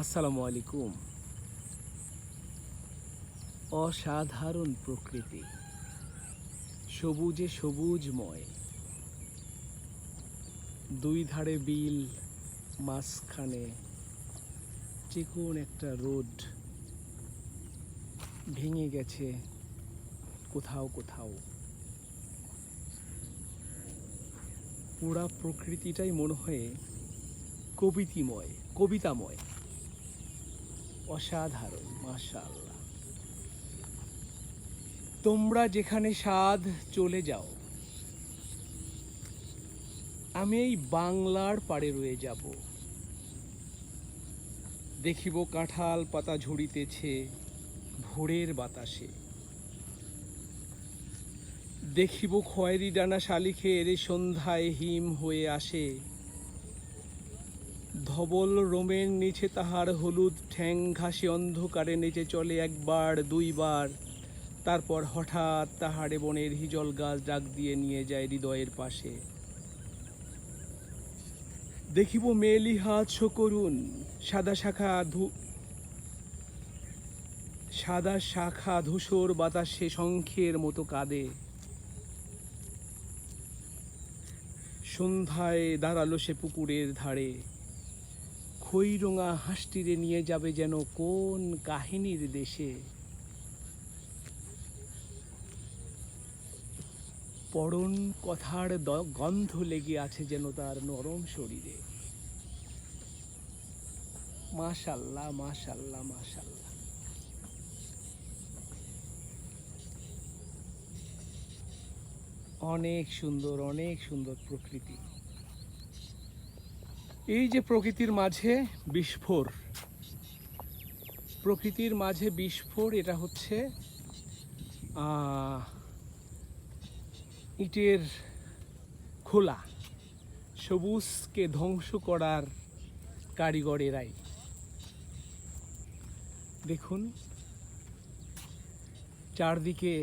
আসসালামু আলাইকুম। অসাধারণ প্রকৃতি, সবুজে সবুজময়, দুই ধারে বিল, মাঝখানে চিকন একটা রোড ভেঙে গেছে কোথাও কোথাও। পুরা প্রকৃতিটাই মনে হয় কবিতাময়, অসাধারণ। মাশাআল্লাহ, তোমরা যেখানে সাধ চলে যাও, আমি এই বাংলার পাড়ে রয়ে যাব। দেখিব কাঁঠাল পাতা ঝরিতেছে ভোরের বাতাসে, দেখিব খয়েরি ডানা শালিখের সন্ধ্যায় হিম হয়ে আসে। ধবল রোমের নিচে তাহার হলুদ ঠ্যাং ঘাসে অন্ধকারে নেচে চলে একবার দুইবার, তারপর হঠাৎ তাহারে বনের হিজল গাছ ডাক দিয়ে নিয়ে যায় হৃদয়ের পাশে। দেখিব মেলি হাত সকরুণ, সাদা শাখা ধূসর বাতাসে শঙ্খের মতো কাঁদে। সন্ধ্যায় দাঁড়ালো সে পুকুরের ধারে, খইরোঙা হাঁসটিরে নিয়ে যাবে যেন কোন কাহিনীর দেশে। পরন কথার গন্ধ লেগে আছে যেন তার নরম শরীরে। মাশাল্লাহ, মাশাল্লাহ, মাশাল্লাহ। অনেক সুন্দর, অনেক সুন্দর প্রকৃতি। এই যে প্রকৃতির মাঝে বিস্ফোর, এটা হচ্ছে ইটের খোলা। সবুজকে ধ্বংস করার কারিগর এরাই। দেখুন, চারদিকে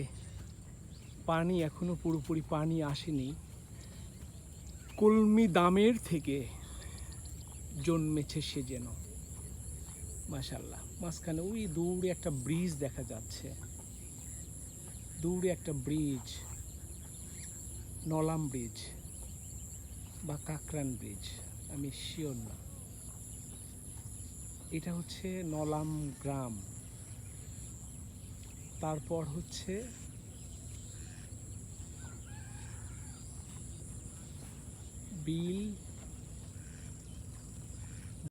পানি, এখনো পুরোপুরি পানি আসেনি। কলমি দামের থেকে জন্মেছে সে যেন। মাশাল্লাহ। মাঝখানে ওই দূরে একটা ব্রিজ দেখা যাচ্ছে, নলাম ব্রিজ বা কাকরান ব্রিজ, আমি শিওর না। এটা হচ্ছে নলাম গ্রাম। তারপর হচ্ছে বিল,